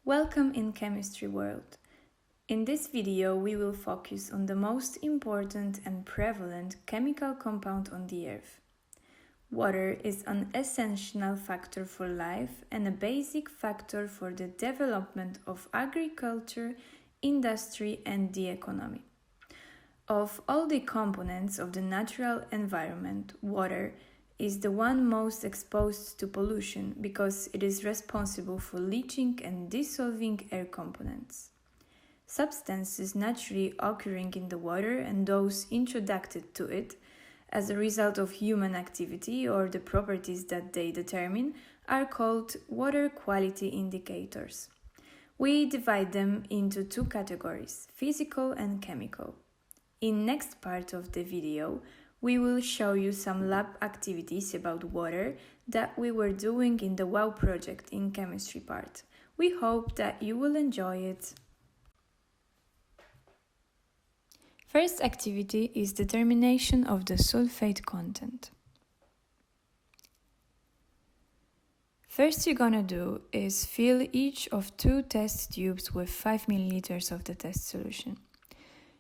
Welcome in Chemistry World. In this video we will focus on the most important and prevalent chemical compound on the Earth. Water is an essential factor for life and a basic factor for the development of agriculture, industry and the economy. Of all the components of the natural environment, water is the one most exposed to pollution because it is responsible for leaching and dissolving air components. Substances naturally occurring in the water and those introduced to it as a result of human activity or the properties that they determine are called water quality indicators. We divide them into two categories, physical and chemical. In next part of the video, we will show you some lab activities about water that we were doing in the WOW project in chemistry part. We hope that you will enjoy it. First activity is determination of the sulfate content. First you're gonna do is fill each of two test tubes with 5 ml of the test solution.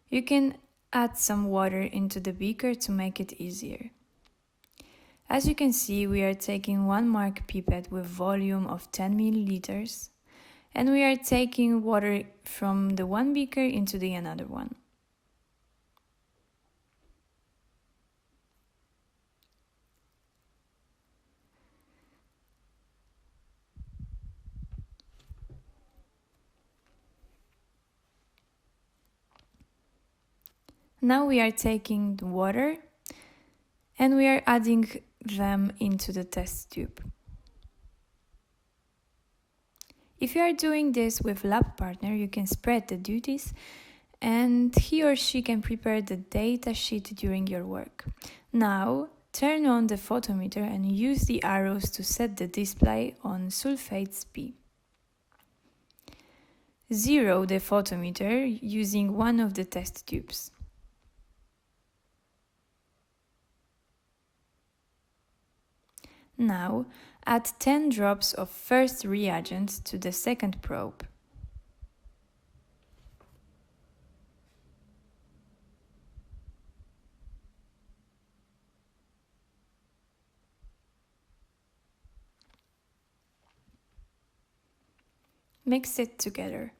You can add some water into the beaker to make it easier. As you can see, we are taking one mark pipette with volume of 10 ml and we are taking water from the one beaker into the another one. Now we are taking the water and we are adding them into the test tube. If you are doing this with lab partner, you can spread the duties and he or she can prepare the data sheet during your work. Now, turn on the photometer and use the arrows to set the display on sulfates B. Zero the photometer using one of the test tubes. Now, add 10 drops of first reagent to the second probe. Mix it together.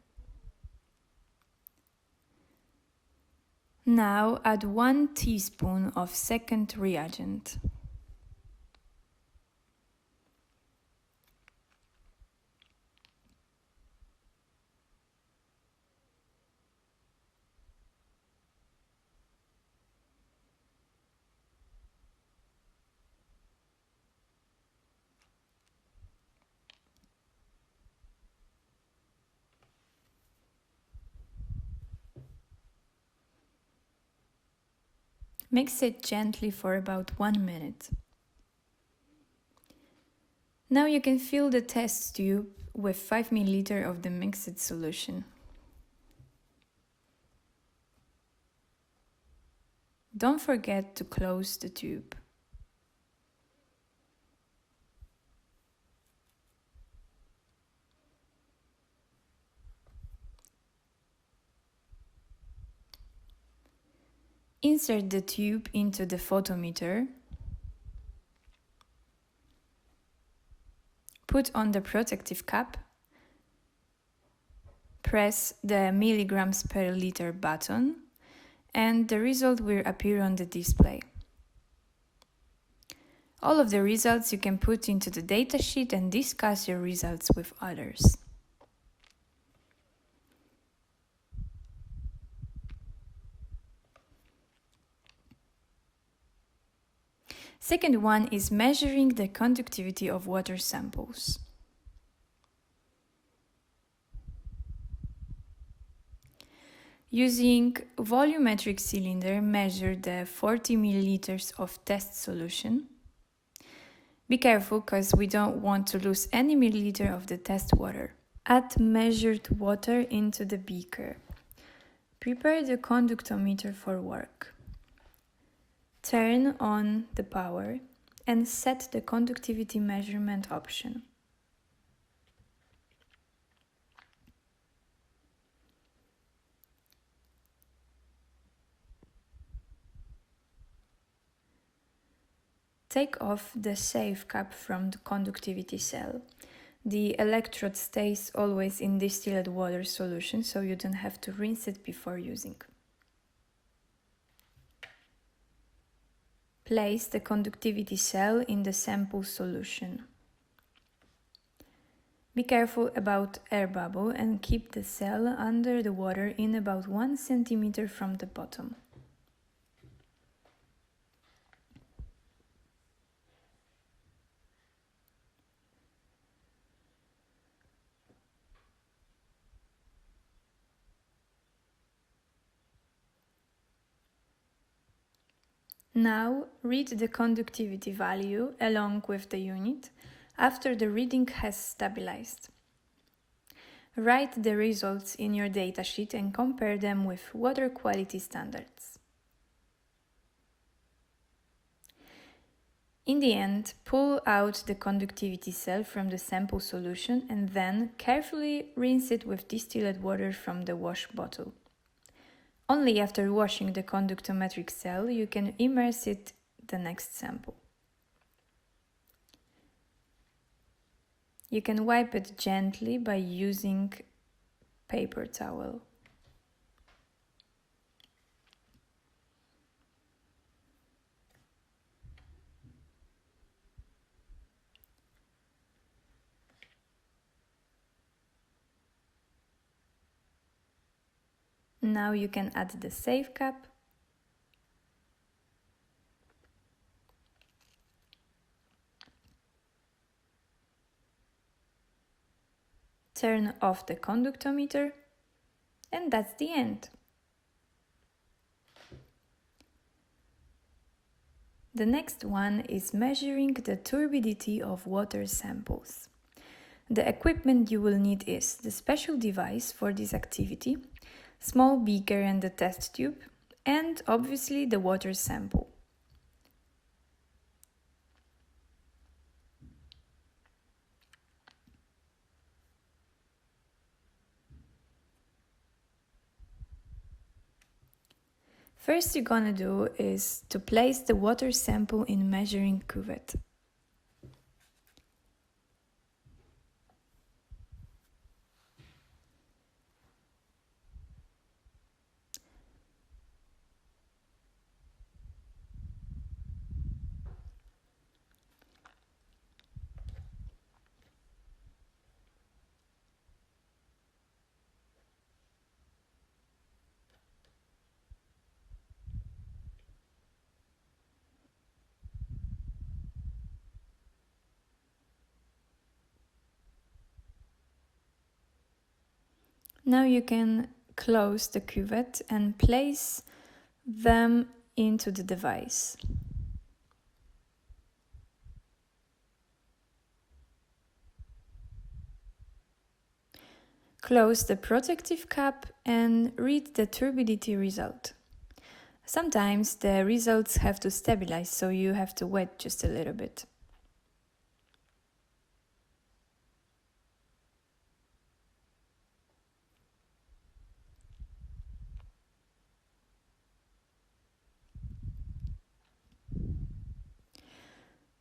Now add 1 teaspoon of second reagent. Mix it gently for about 1 minute. Now you can fill the test tube with 5 ml of the mixed solution. Don't forget to close the tube. Insert the tube into the photometer. Put on the protective cap. Press the milligrams per liter button and the result will appear on the display. All of the results you can put into the datasheet and discuss your results with others. Second one is measuring the conductivity of water samples. Using volumetric cylinder, measure the 40 ml of test solution. Be careful because we don't want to lose any milliliter of the test water. Add measured water into the beaker. Prepare the conductometer for work. Turn on the power and set the conductivity measurement option. Take off the safe cap from the conductivity cell. The electrode stays always in distilled water solution, so you don't have to rinse it before using. Place the conductivity cell in the sample solution. Be careful about air bubble and keep the cell under the water in about 1 cm from the bottom. Now read the conductivity value along with the unit after the reading has stabilized. Write the results in your datasheet and compare them with water quality standards. In the end, pull out the conductivity cell from the sample solution and then carefully rinse it with distilled water from the wash bottle. Only after washing the conductometric cell you can immerse it the next sample. You can wipe it gently by using paper towel. Now you can add the safe cap. Turn off the conductometer, and that's the end. The next one is measuring the turbidity of water samples. The equipment you will need is the special device for this activity, small beaker and the test tube, and obviously the water sample. First you're gonna do is to place the water sample in measuring cuvette. Now you can close the cuvette and place them into the device. Close the protective cap and read the turbidity result. Sometimes the results have to stabilize, so you have to wait just a little bit.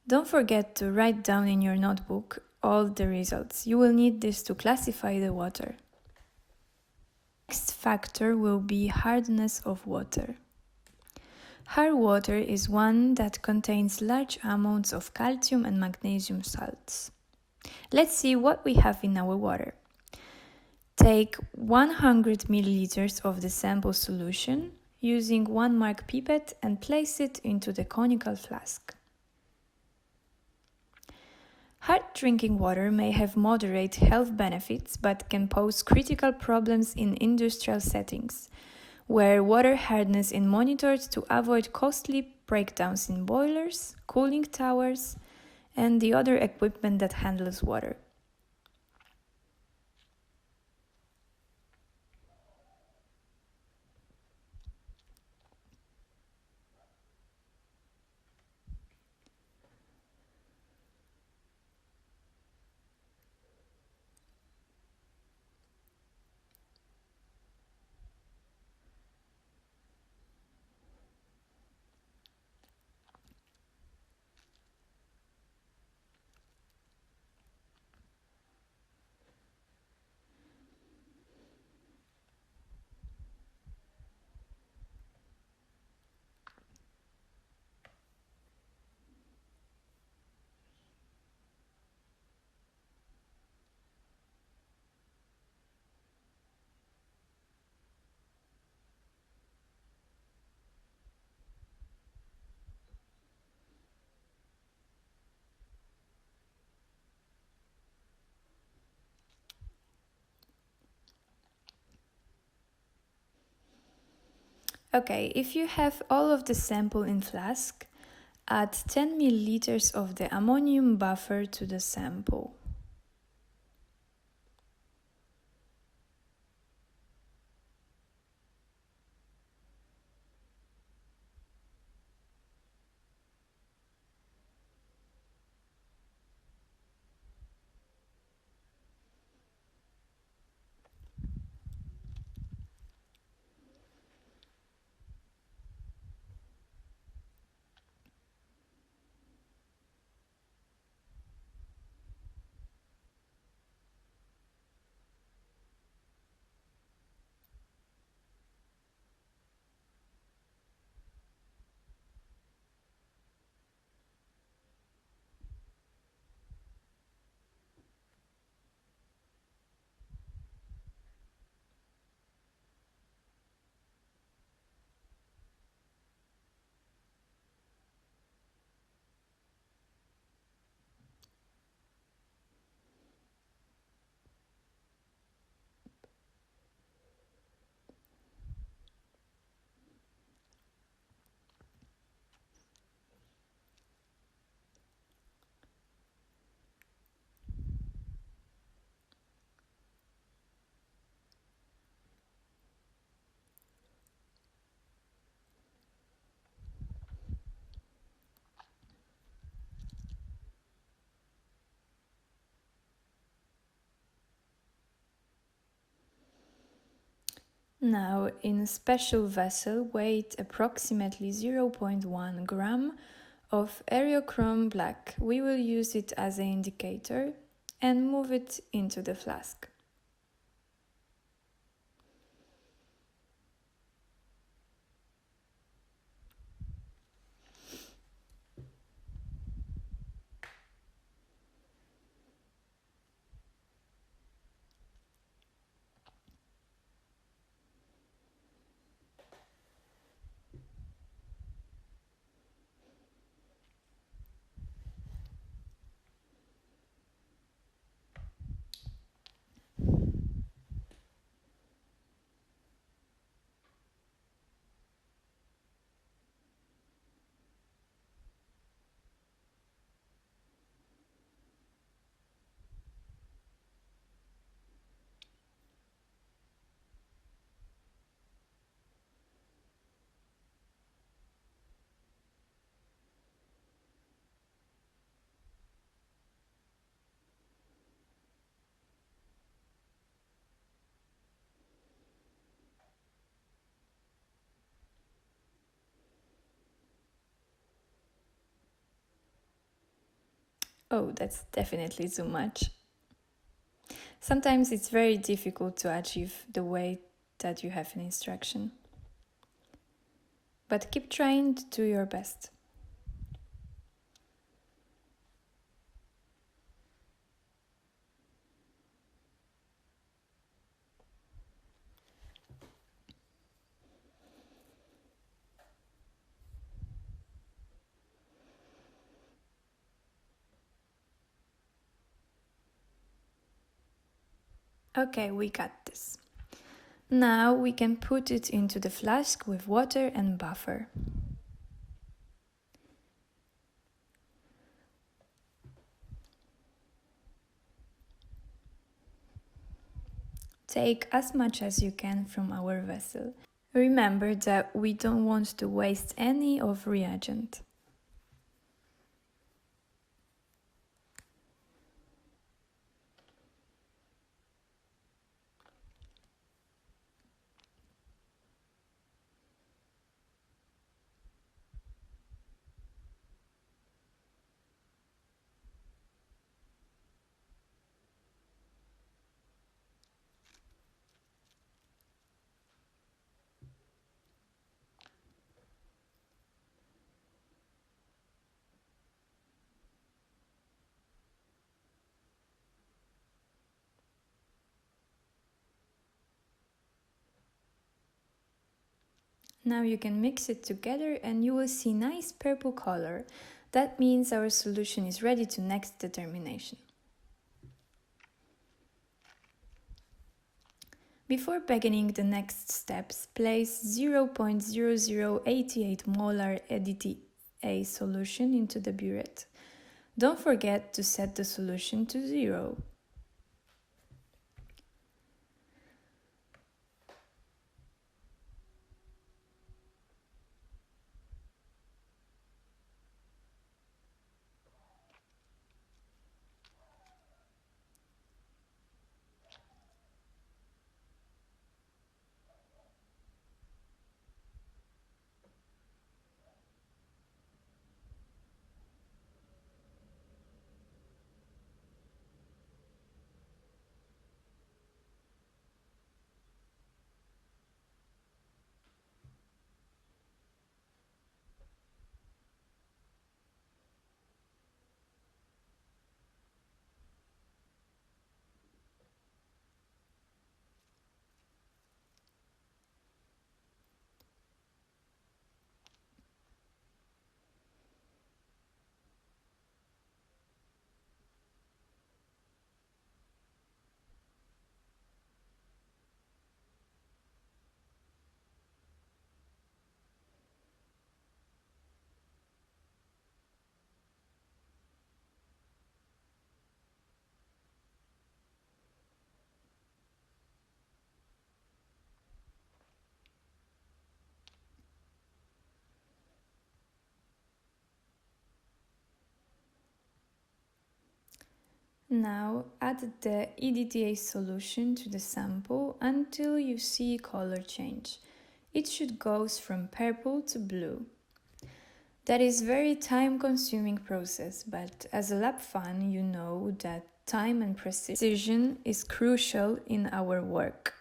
Don't forget to write down in your notebook all the results. You will need this to classify the water. Next factor will be hardness of water. Hard water is one that contains large amounts of calcium and magnesium salts. Let's see what we have in our water. Take 100 milliliters of the sample solution using 1 mark pipette and place it into the conical flask. Hard drinking water may have moderate health benefits but can pose critical problems in industrial settings, where water hardness is monitored to avoid costly breakdowns in boilers, cooling towers, and the other equipment that handles water. Okay, if you have all of the sample in flask, add 10 milliliters of the ammonium buffer to the sample. Now, in a special vessel, weight approximately 0.1 gram of Aerochrome black. We will use it as an indicator and move it into the flask. Oh, that's definitely too much. Sometimes it's very difficult to achieve the weight that you have in instruction. But keep trying to do your best. Okay, we got this. Now we can put it into the flask with water and buffer. Take as much as you can from our vessel. Remember that we don't want to waste any of reagent. Now you can mix it together and you will see nice purple color. That means our solution is ready to next determination. Before beginning the next steps, place 0.0088 molar EDTA solution into the burette. Don't forget to set the solution to 0. Now add the EDTA solution to the sample until you see color change. It should go from purple to blue. That is very time-consuming process, but as a lab fan, you know that time and precision is crucial in our work.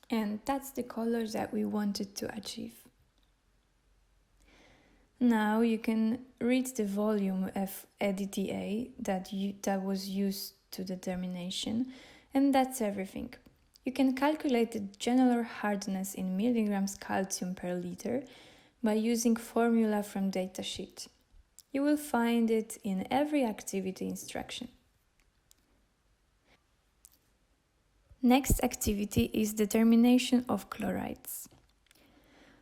And that's the color that we wanted to achieve. Now you can read the volume of EDTA that was used to determination, and that's everything. You can calculate the general hardness in milligrams calcium per liter by using formula from datasheet. You will find it in every activity instruction. Next activity is determination of chlorides.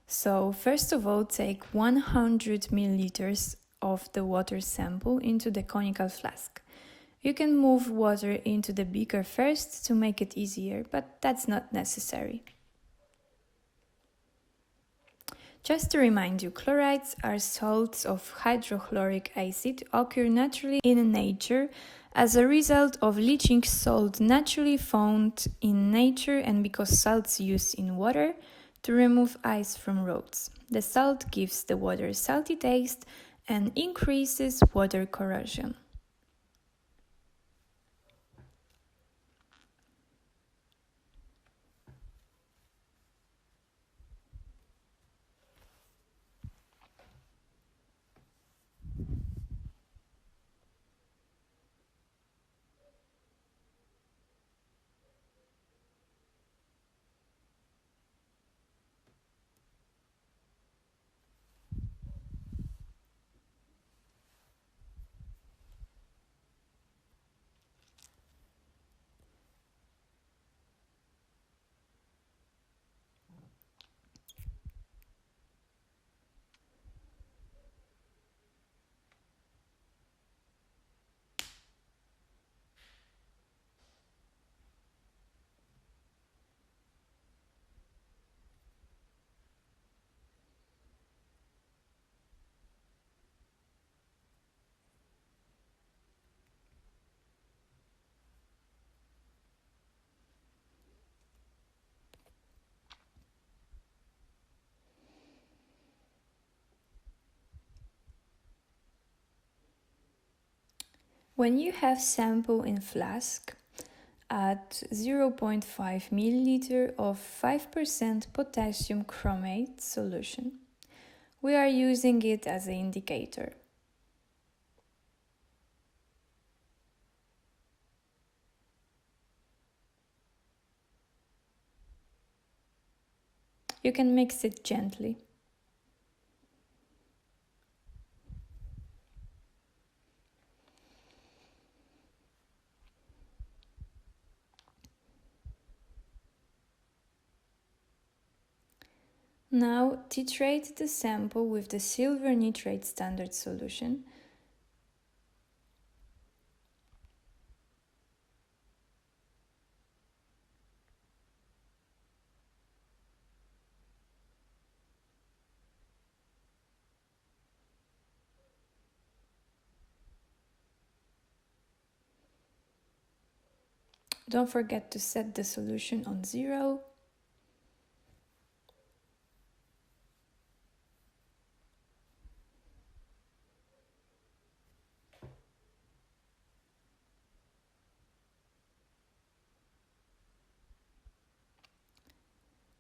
So first of all, take 100 milliliters of the water sample into the conical flask. You can move water into the beaker first to make it easier, but that's not necessary. Just to remind you, chlorides are salts of hydrochloric acid occur naturally in nature as a result of leaching salt naturally found in nature and because salts used in water to remove ice from roads. The salt gives the water a salty taste and increases water corrosion. When you have sample in flask, add 0.5 milliliter of 5% potassium chromate solution. We are using it as an indicator. You can mix it gently. Now titrate the sample with the silver nitrate standard solution. Don't forget to set the solution on 0.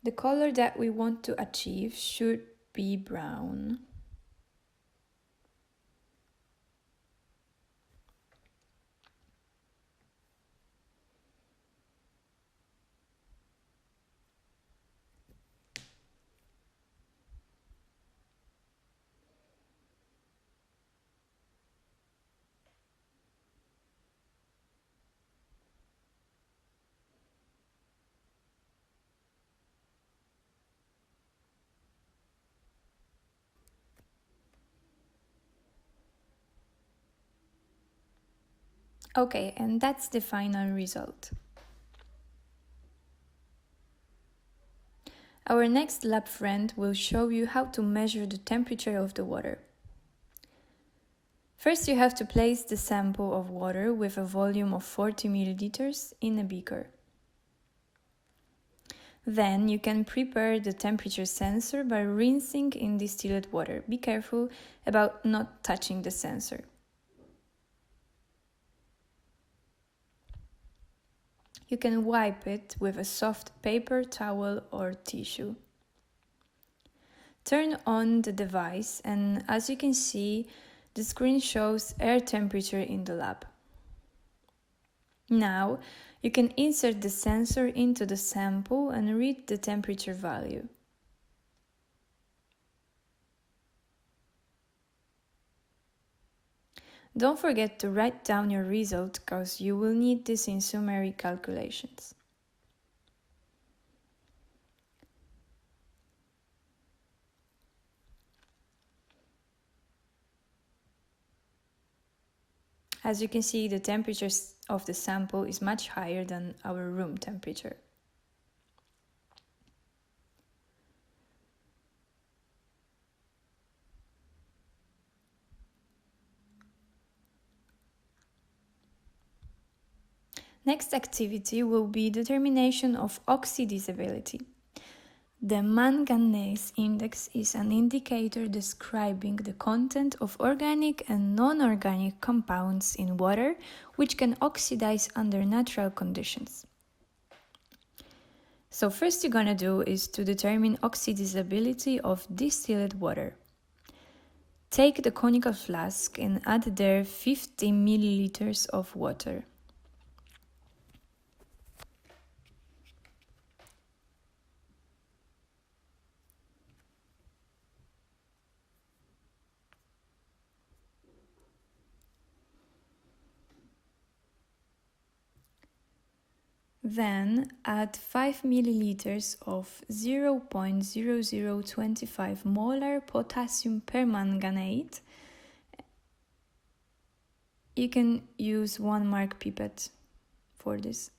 The color that we want to achieve should be brown. Okay, and that's the final result. Our next lab friend will show you how to measure the temperature of the water. First, you have to place the sample of water with a volume of 40 milliliters in a beaker. Then you can prepare the temperature sensor by rinsing in distilled water. Be careful about not touching the sensor. You can wipe it with a soft paper towel or tissue. Turn on the device, and as you can see, the screen shows air temperature in the lab. Now, you can insert the sensor into the sample and read the temperature value. Don't forget to write down your result, because you will need this in summary calculations. As you can see, the temperature of the sample is much higher than our room temperature. Next activity will be determination of oxidizability. The manganese index is an indicator describing the content of organic and non-organic compounds in water which can oxidize under natural conditions. So first you're gonna do is to determine oxidizability of distilled water. Take the conical flask and add there 50 milliliters of water. Then add 5 milliliters of 0.0025 molar potassium permanganate. You can use 1 mark pipette for this.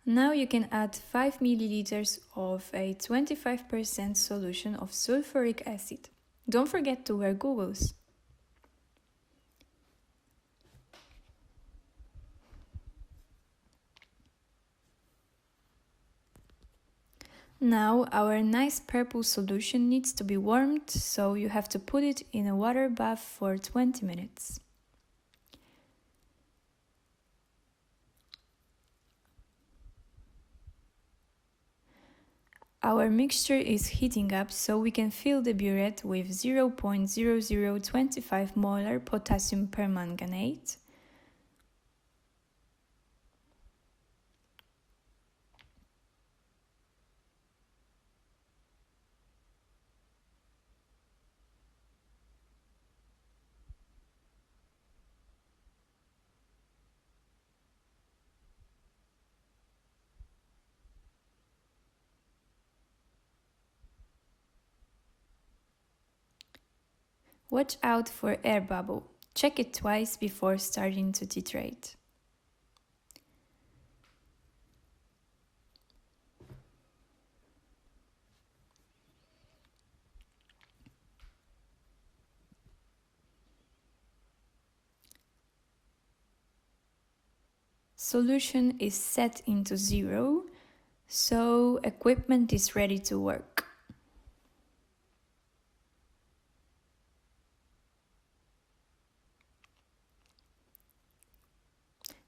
Now you can add 5 milliliters of a 25% solution of sulfuric acid. Don't forget to wear goggles. Now our nice purple solution needs to be warmed, so you have to put it in a water bath for 20 minutes. Our mixture is heating up, so we can fill the burette with 0.0025 molar potassium permanganate, Watch out for air bubble. Check it twice before starting to titrate. Solution is set into 0, so equipment is ready to work.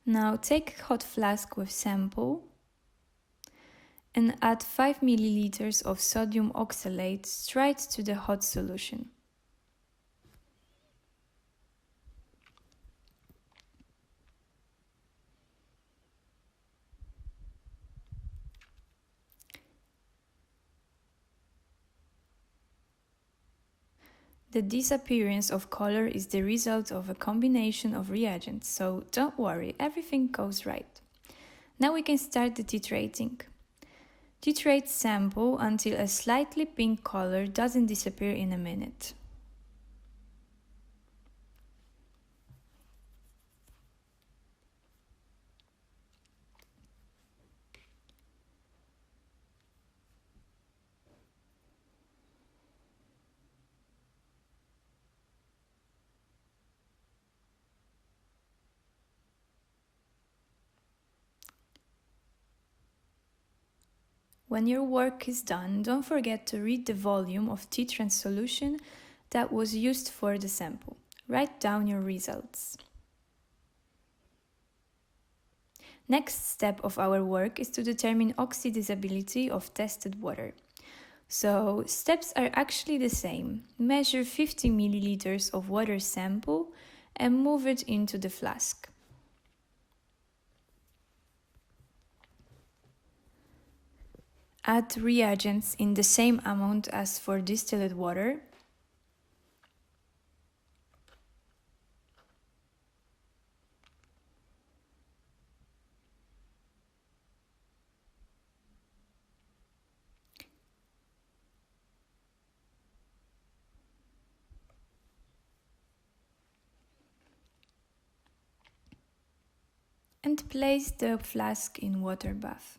Now take a hot flask with sample and add 5 milliliters of sodium oxalate straight to the hot solution. The disappearance of color is the result of a combination of reagents, so don't worry, everything goes right. Now we can start the titrating. Titrate sample until a slightly pink color doesn't disappear in a minute. When your work is done, don't forget to read the volume of titrant solution that was used for the sample. Write down your results. Next step of our work is to determine oxidizability of tested water. So steps are actually the same. Measure 50 milliliters of water sample and move it into the flask. Add reagents in the same amount as for distilled water. And place the flask in water bath.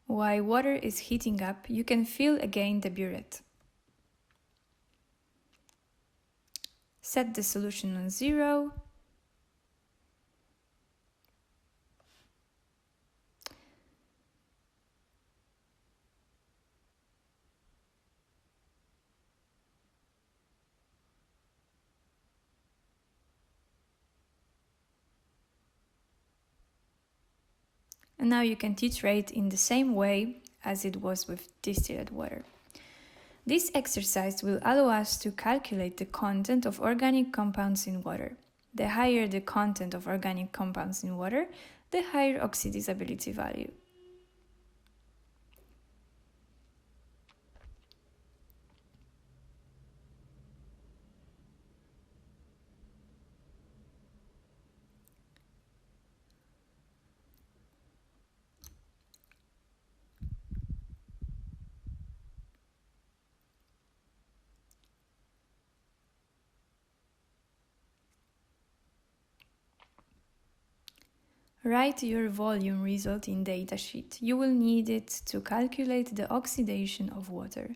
While water is heating up, you can fill again the burette. Set the solution on 0. And now you can titrate in the same way as it was with distilled water. This exercise will allow us to calculate the content of organic compounds in water. The higher the content of organic compounds in water, the higher oxidizability value. Write your volume result in datasheet. You will need it to calculate the oxidation of water.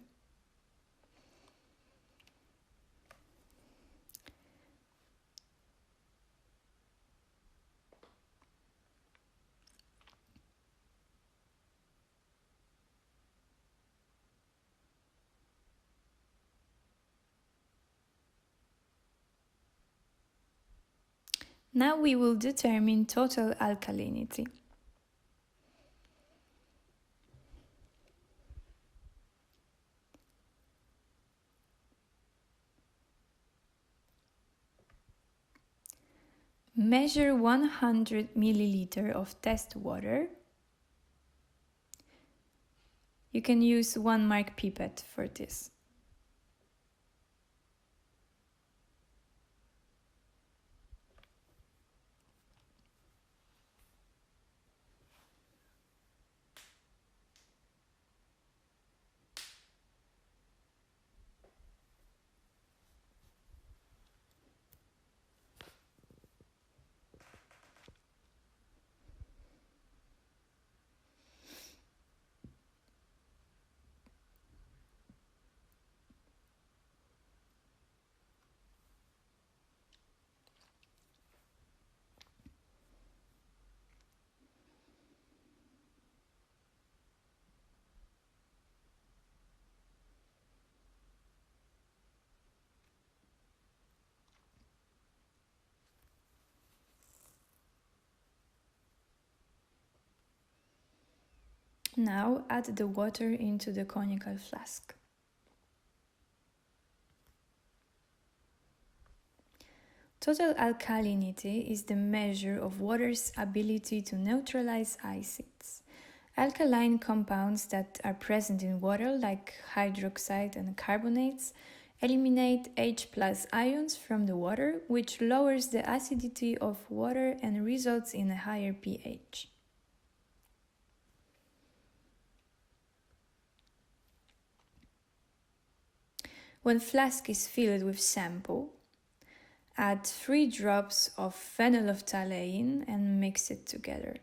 Now we will determine total alkalinity. Measure 100 milliliter of test water. You can use 1 mark pipette for this. Now add the water into the conical flask. Total alkalinity is the measure of water's ability to neutralize acids. Alkaline compounds that are present in water, like hydroxide and carbonates, eliminate H+ ions from the water, which lowers the acidity of water and results in a higher pH. When flask is filled with sample, add 3 drops of phenylephthalate and mix it together.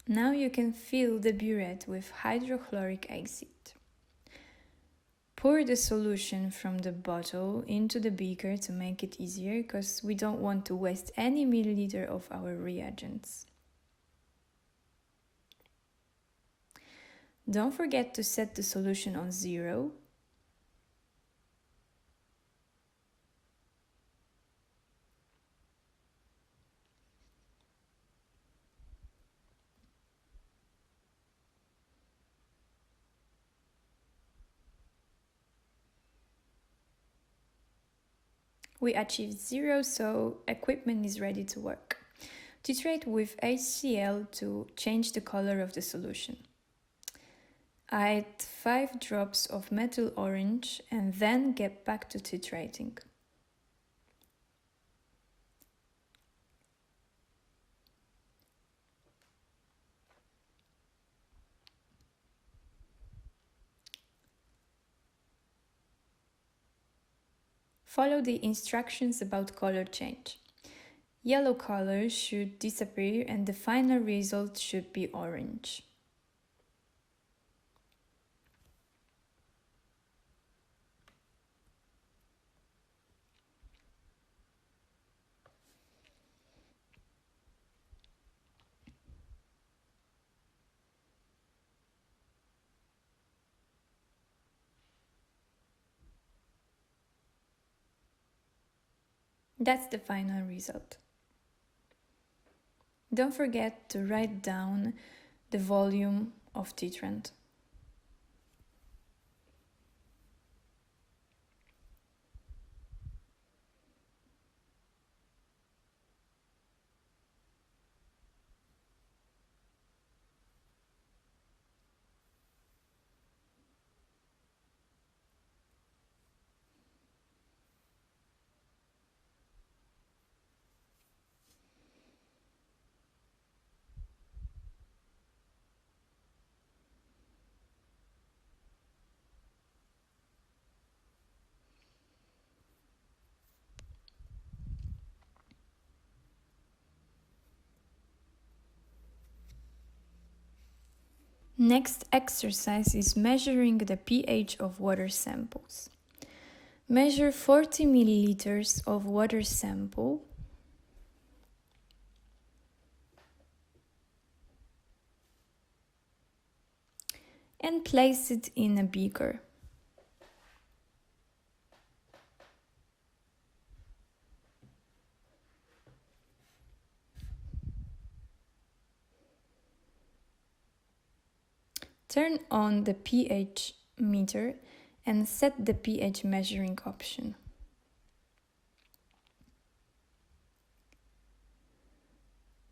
Now you can fill the burette with hydrochloric acid. Pour the solution from the bottle into the beaker to make it easier, because we don't want to waste any milliliter of our reagents. Don't forget to set the solution on 0. We achieved 0, so equipment is ready to work. Titrate with HCl to change the color of the solution. Add 5 drops of methyl orange and then get back to titrating. Follow the instructions about color change. Yellow color should disappear and the final result should be orange. That's the final result. Don't forget to write down the volume of titrant. Next exercise is measuring the pH of water samples. Measure 40 milliliters of water sample and place it in a beaker. Turn on the pH meter and set the pH measuring option.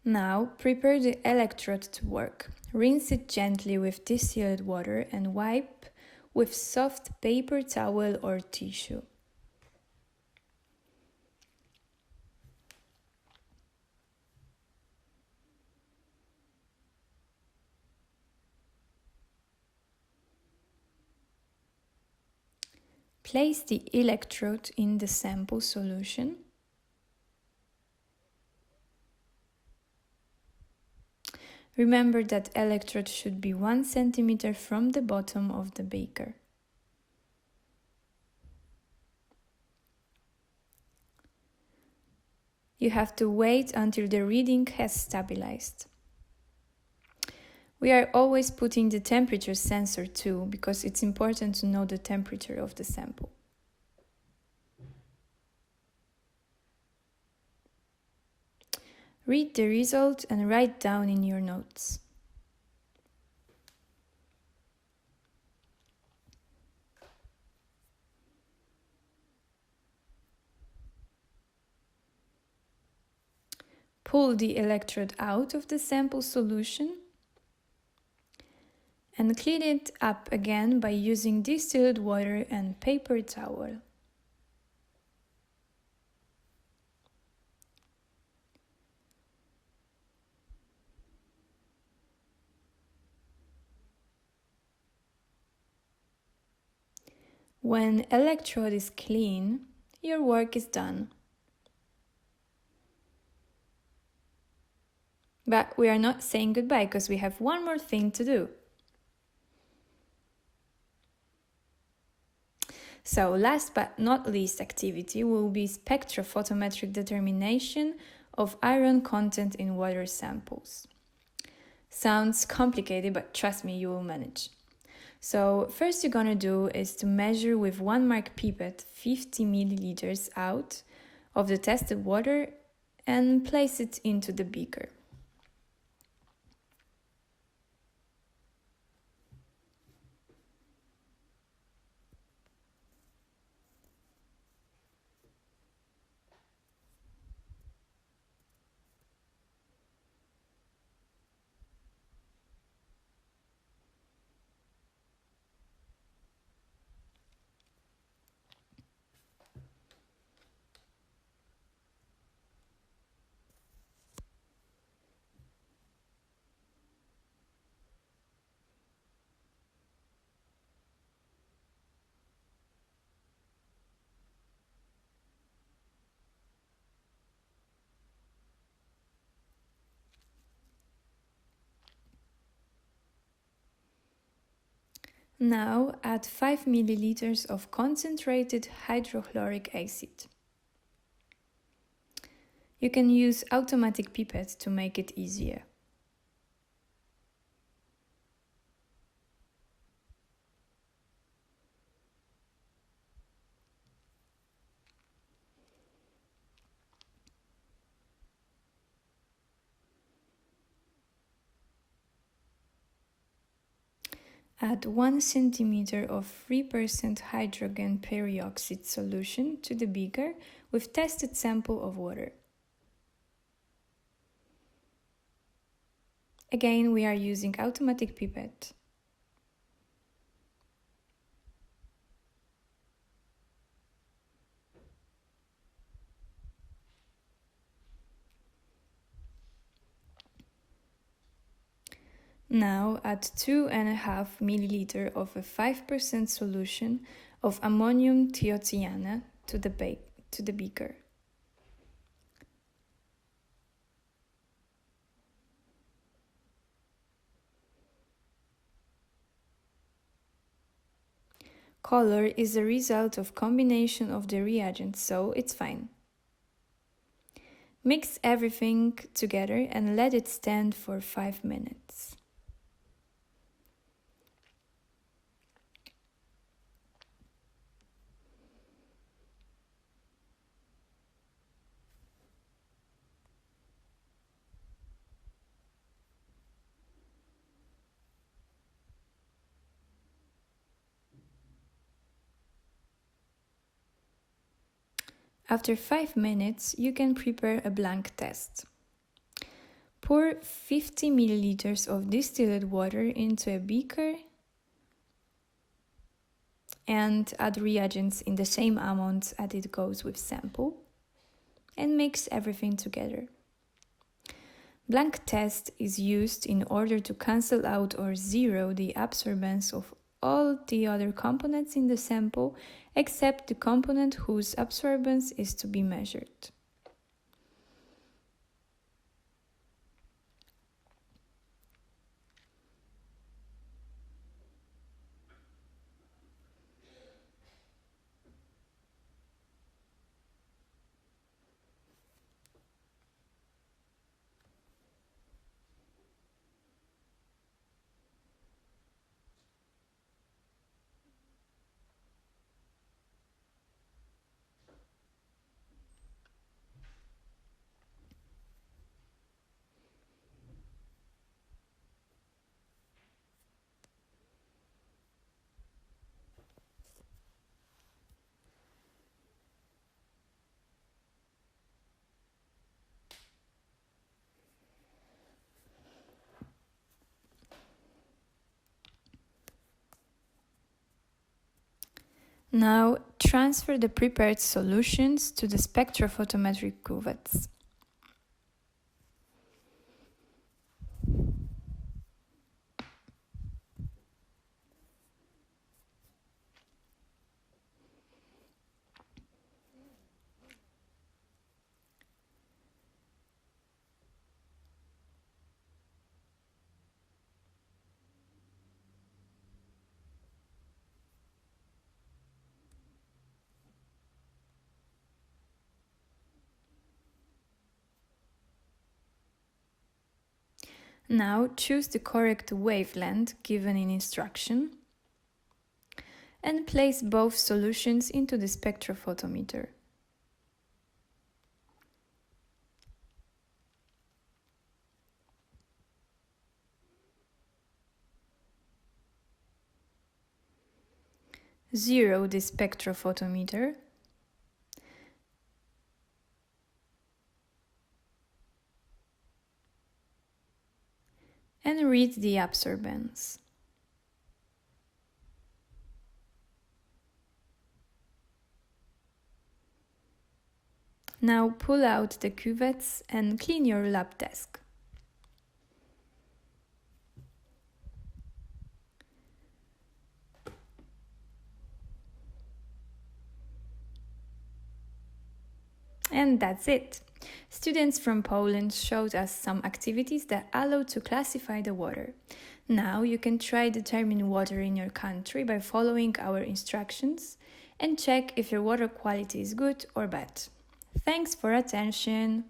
Now prepare the electrode to work. Rinse it gently with distilled water and wipe with soft paper towel or tissue. Place the electrode in the sample solution. Remember that electrode should be 1 centimeter from the bottom of the beaker. You have to wait until the reading has stabilized. We are always putting the temperature sensor too, because it's important to know the temperature of the sample. Read the result and write down in your notes. Pull the electrode out of the sample solution and clean it up again by using distilled water and paper towel. When electrode is clean, your work is done. But we are not saying goodbye because we have one more thing to do. So last but not least activity will be spectrophotometric determination of iron content in water samples. Sounds complicated, but trust me, you will manage. So first you're gonna do is to measure with 1 mark pipette 50 milliliters out of the tested water and place it into the beaker. Now add 5 milliliters of concentrated hydrochloric acid. You can use automatic pipette to make it easier. Add 1 centimeter of 3% hydrogen peroxide solution to the beaker with tested sample of water. Again, we are using automatic pipette. Now add 2.5 milliliter of a 5% solution of ammonium thiocyane to the beaker. Color is a result of combination of the reagents, so it's fine. Mix everything together and let it stand for 5 minutes. After 5 minutes, you can prepare a blank test. Pour 50 milliliters of distilled water into a beaker and add reagents in the same amount as it goes with sample and mix everything together. Blank test is used in order to cancel out or zero the absorbance of all the other components in the sample except the component whose absorbance is to be measured. Now transfer the prepared solutions to the spectrophotometric cuvettes. Now choose the correct wavelength given in instruction and place both solutions into the spectrophotometer. Zero the spectrophotometer and read the absorbance. Now pull out the cuvettes and clean your lab desk. And that's it. Students from Poland showed us some activities that allow to classify the water. Now you can try determine water in your country by following our instructions and check if your water quality is good or bad. Thanks for attention.